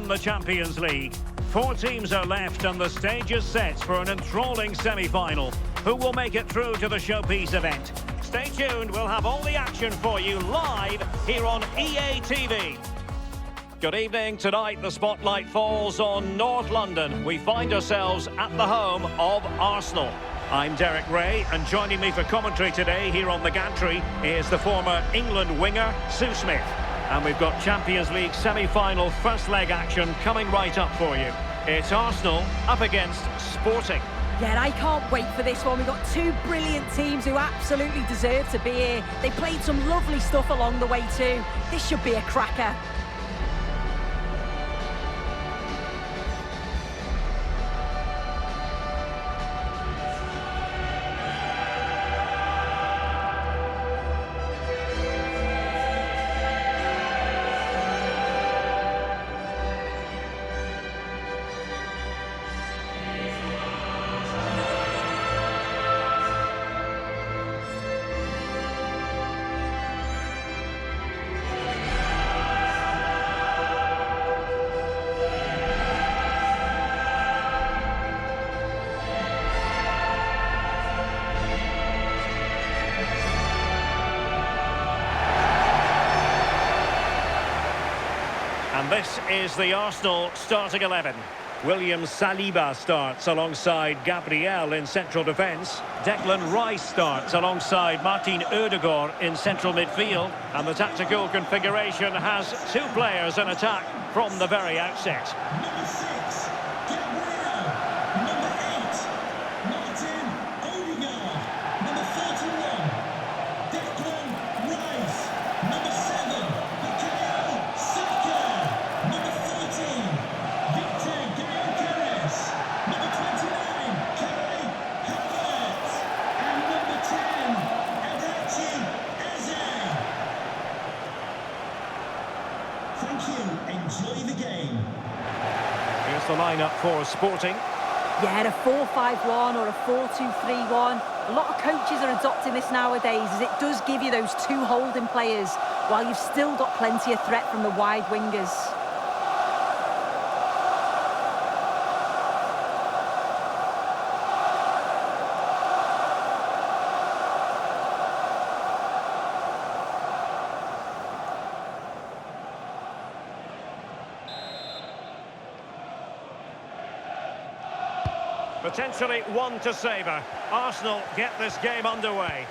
win the Champions League. 4 teams are left and the stage is set for an enthralling semi-final. Who will make it through to the showpiece event? Stay tuned, we'll have all the action for you live here on EA TV. Good evening. Tonight the spotlight falls on North London. We find ourselves at the home of Arsenal. I'm Derek Ray, and joining me for commentary today here on the gantry is the former England winger, Sue Smith. And we've got Champions League semi-final first leg action coming right up for you. It's Arsenal up against Sporting. Yeah, and I can't wait for this one. We've got 2 brilliant teams who absolutely deserve to be here. They played some lovely stuff along the way too. This should be a cracker. And this is the Arsenal starting 11. William Saliba starts alongside Gabriel in central defence. Declan Rice starts alongside Martin Odegaard in central midfield. And the tactical configuration has 2 players in attack from the very outset. Number 6, Gabriel. Number 8, Martin Odegaard. Number 41, Declan Rice. Number 7, Bukayo Saka. Number 14, Victor Gyokeres. Number 29, Kai Havertz. And number 10, Eberechi Eze. Thank you. Enjoy the game. Here's the lineup for Sporting. Yeah, a 4-5-1 or a 4-2-3-1. A lot of coaches are adopting this nowadays as it does give you those 2 holding players while you've still got plenty of threat from the wide wingers. Potentially one to savour. Arsenal get this game underway.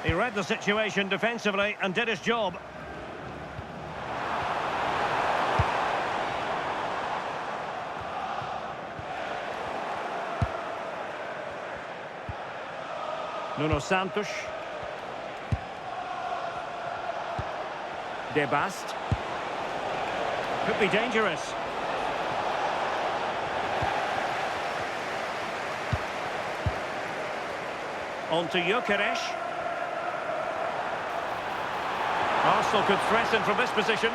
He read the situation defensively and did his job. Nuno Santos. De Bast. Could be dangerous. On to Gyökeres. Arsenal could threaten from this position.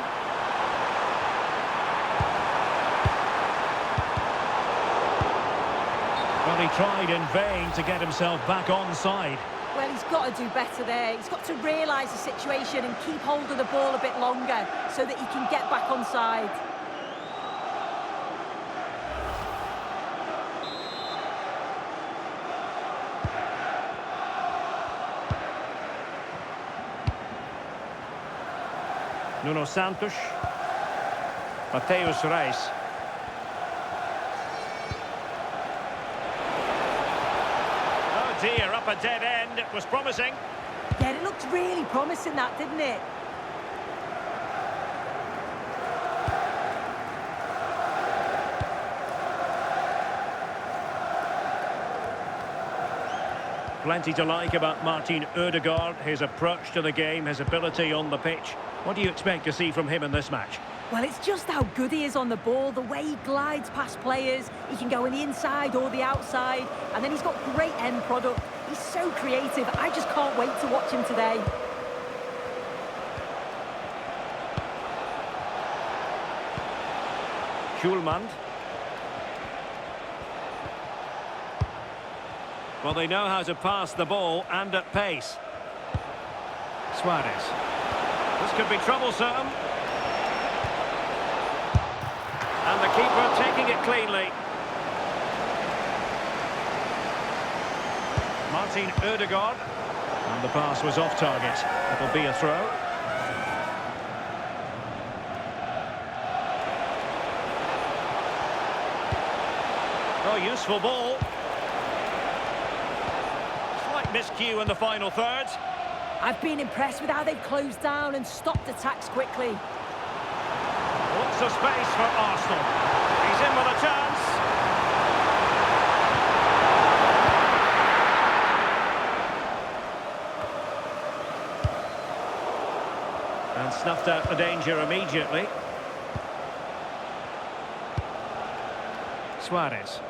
Well, he tried in vain to get himself back onside. Well, he's got to do better there. He's got to realise the situation and keep hold of the ball a bit longer so that he can get back onside. Nuno Santos. Mateus Reis. Oh dear, up a dead end. It was promising. Yeah, it looked really promising that, didn't it? Plenty to like about Martin Odegaard, his approach to the game, his ability on the pitch. What do you expect to see from him in this match? Well, it's just how good he is on the ball, the way he glides past players. He can go on the inside or the outside, and then he's got great end product. He's so creative. I just can't wait to watch him today. Schulman. Well, they know how to pass the ball and at pace. Suarez. This could be troublesome. And the keeper taking it cleanly. Martin Ødegaard. And the pass was off target. It'll be a throw. Oh, useful ball. Slight miscue in the final third. I've been impressed with how they've closed down and stopped attacks quickly. Lots of space for Arsenal. He's in with a chance. And snuffed out the danger immediately. Suarez.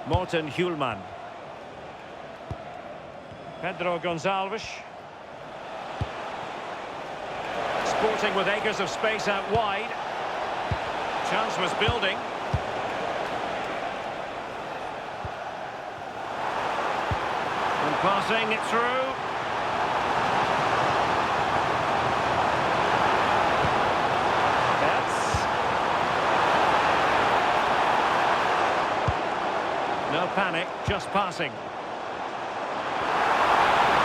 Morten Hjulman. Pedro Gonçalves. Sporting with acres of space out wide. Chance was building. And passing it through. No panic, just passing.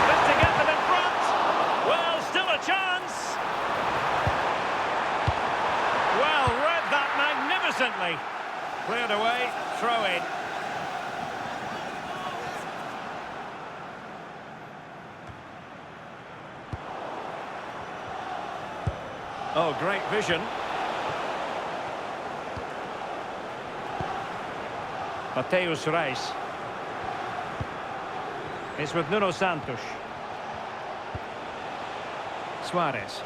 Just to get them in front. Well, still a chance. Well, read that magnificently. Cleared away, throw in. Oh, great vision. Mateus Reis. It's with Nuno Santos. Suarez.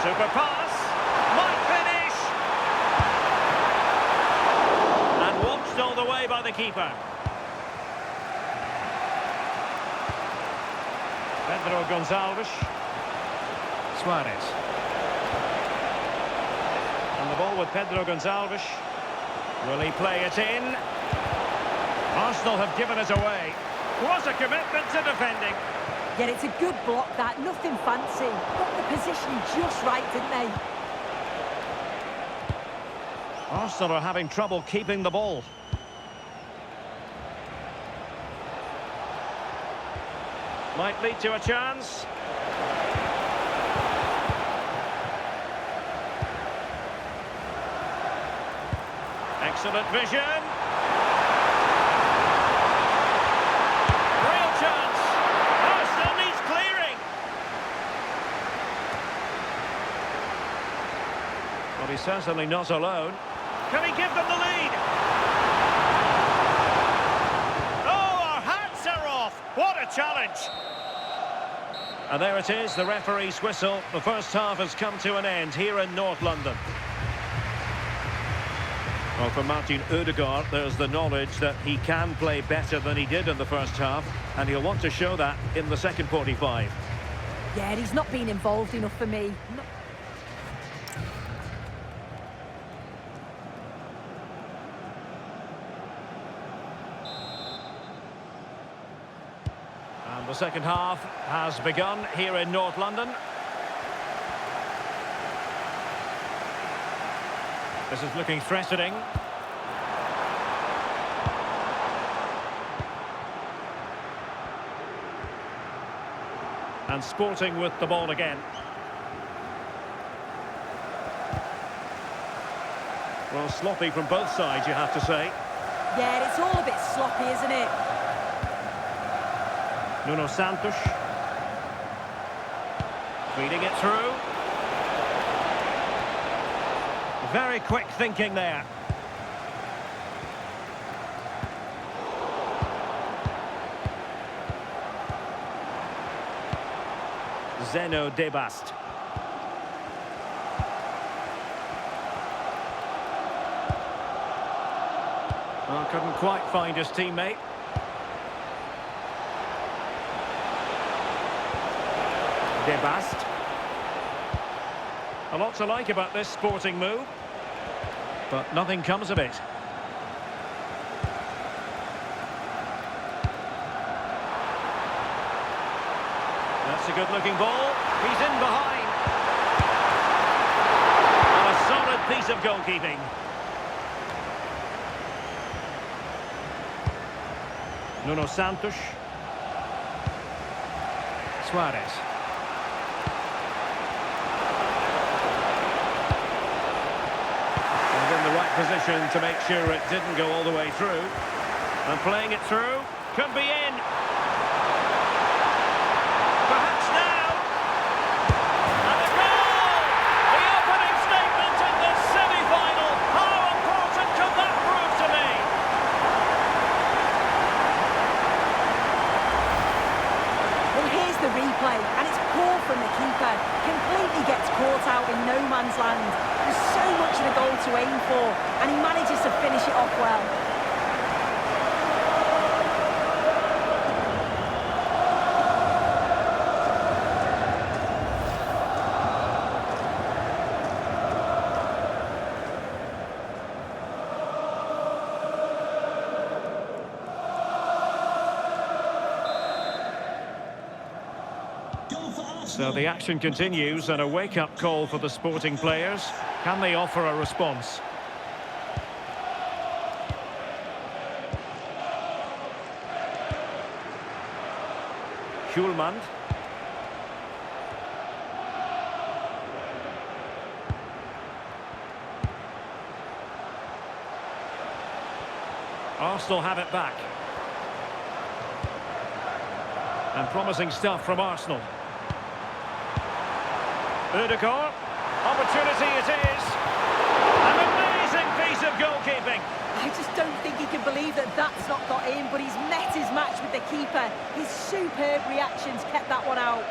Super pass. Might finish. And watched all the way by the keeper. Pedro Gonçalves. Suarez. And the ball with Pedro Gonçalves. Will he play it in? Arsenal have given it away. Was a commitment to defending. Yeah, it's a good block, that. Nothing fancy. Got the position just right, didn't they? Arsenal are having trouble keeping the ball. Might lead to a chance. Excellent vision. Real chance. Arsenal needs clearing. Well, he's certainly not alone. Can he give them the lead? Oh, our hats are off. What a challenge. And there it is, the referee's whistle. The first half has come to an end here in North London. Well, for Martin Ødegaard, there's the knowledge that he can play better than he did in the first half, and he'll want to show that in the second 45. Yeah, he's not been involved enough for me. And the second half has begun here in North London. This is looking threatening. And Sporting with the ball again. Well, sloppy from both sides, you have to say. Yeah, it's all a bit sloppy, isn't it? Nuno Santos. Feeding it through. Very quick thinking there. Zeno Debast. Well, couldn't quite find his teammate. Debast. A lot to like about this sporting move, but nothing comes of it. That's a good-looking ball. He's in behind. And a solid piece of goalkeeping. Nuno Santos. Suarez. And in the right position to make sure it didn't go all the way through. And playing it through. Could be in. Perhaps now. And a goal! The opening statement in the semi-final. How important could that prove to be? Well, here's the replay, and it's poor from the keeper. Completely gets caught out in no man's land. There's so much of the goal to aim for, and he manages to finish it off well. So the action continues, and a wake-up call for the Sporting players. Can they offer a response? Schulman. Arsenal have it back. And promising stuff from Arsenal. Udegaard, opportunity it is. An amazing piece of goalkeeping. I just don't think he can believe that that's not got in, but he's met his match with the keeper. His superb reactions kept that one out.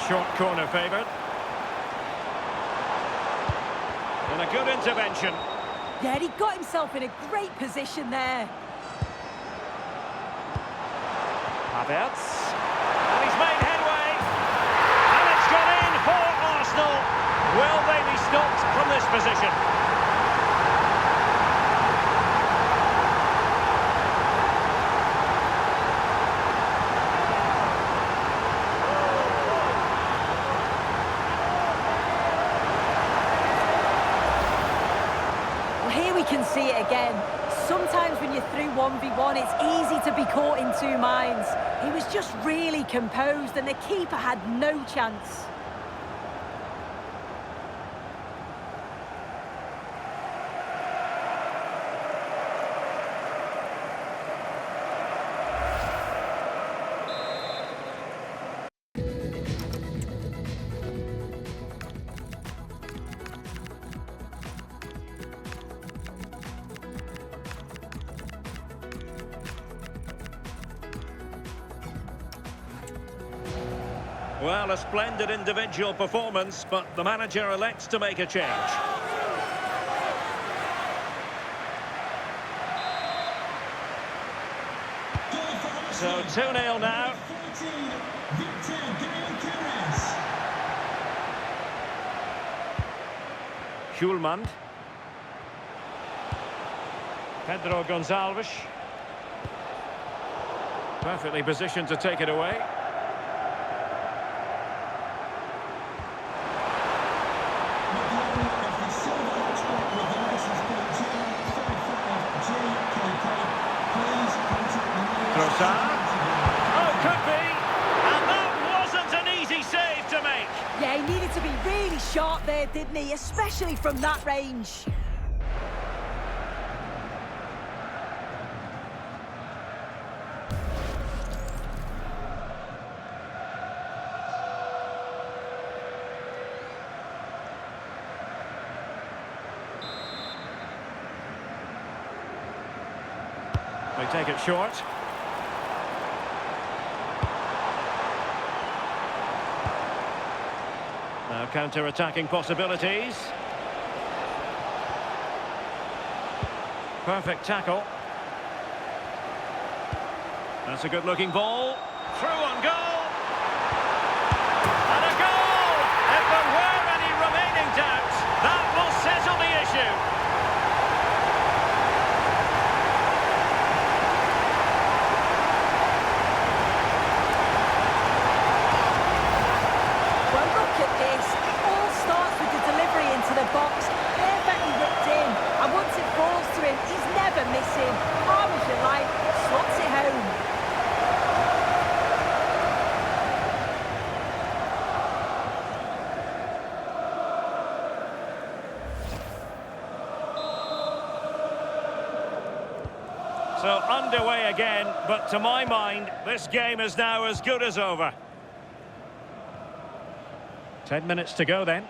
Short corner favoured. And a good intervention. Yeah, he got himself in a great position there. Havertz. And he's made headway. And it's gone in for Arsenal. Will they be stopped from this position? Well, here we can see it again. Sometimes when you're through 1v1, it's easy to be caught in two minds. He was just really composed, and the keeper had no chance. Well, a splendid individual performance, but the manager elects to make a change. So 2-0 now. Schulman. Pedro Gonçalves. Perfectly positioned to take it away. Oh, could be. And that wasn't an easy save to make. Yeah, he needed to be really sharp there, didn't he? Especially from that range. They take it short. Now counter-attacking possibilities. Perfect tackle. That's a good-looking ball. Through on goal. look at this. It all starts with the delivery into the box. Perfectly whipped in. And once it falls to him, he's never missing. Calm as you like, slots it home. So underway again, but to my mind, this game is now as good as over. 10 minutes to go then.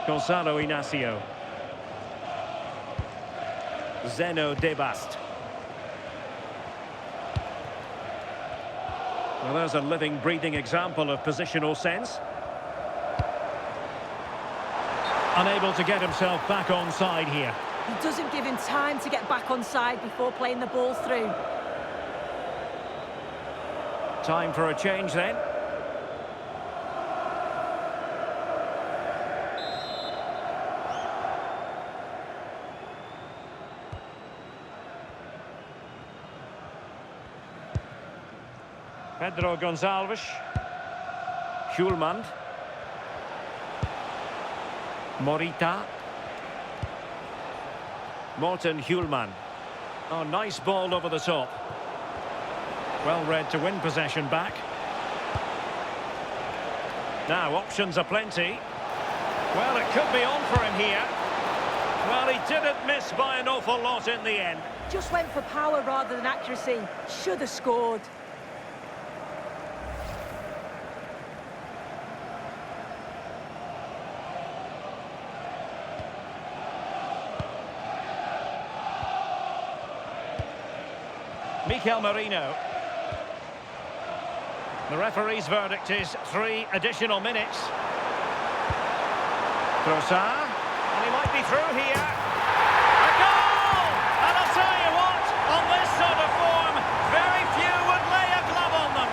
Gonzalo Inacio. Zeno Debast. Well, there's a living, breathing example of positional sense. Unable to get himself back on side here. He doesn't give him time to get back on side before playing the ball through. Time for a change then. Pedro Gonçalves. Hjulmand. Morita. Morten Hjulmand. Oh, nice ball over the top. Well read to win possession back. Now, options are plenty. Well, it could be on for him here. Well, he didn't miss by an awful lot in the end. Just went for power rather than accuracy. Should have scored. Mikel Merino. The referee's verdict is 3 additional minutes. Trossard, and he might be through here. A goal! And I'll tell you what, on this sort of form, very few would lay a glove on them.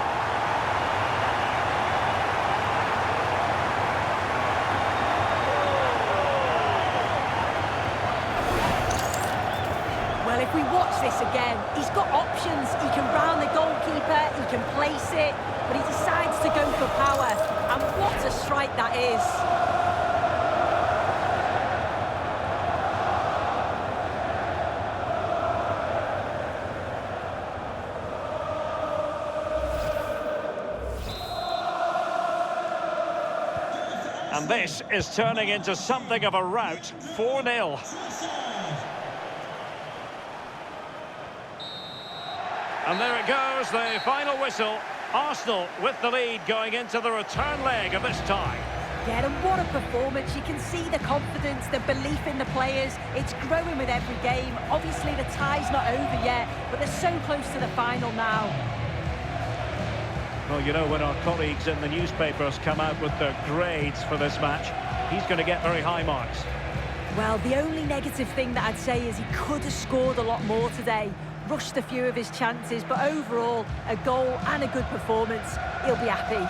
Well, if we watch this again, he's got options. He can round the goalkeeper, he can place it, but he decides to go for power. And what a strike that is. And this is turning into something of a rout. 4-0. And there it goes, the final whistle. Arsenal with the lead going into the return leg of this tie. Yeah, and what a performance. You can see the confidence, the belief in the players. It's growing with every game. Obviously, the tie's not over yet, but they're so close to the final now. Well, you know, when our colleagues in the newspapers come out with their grades for this match, he's going to get very high marks. Well, the only negative thing that I'd say is he could have scored a lot more today. Rushed a few of his chances, but overall, a goal and a good performance. He'll be happy.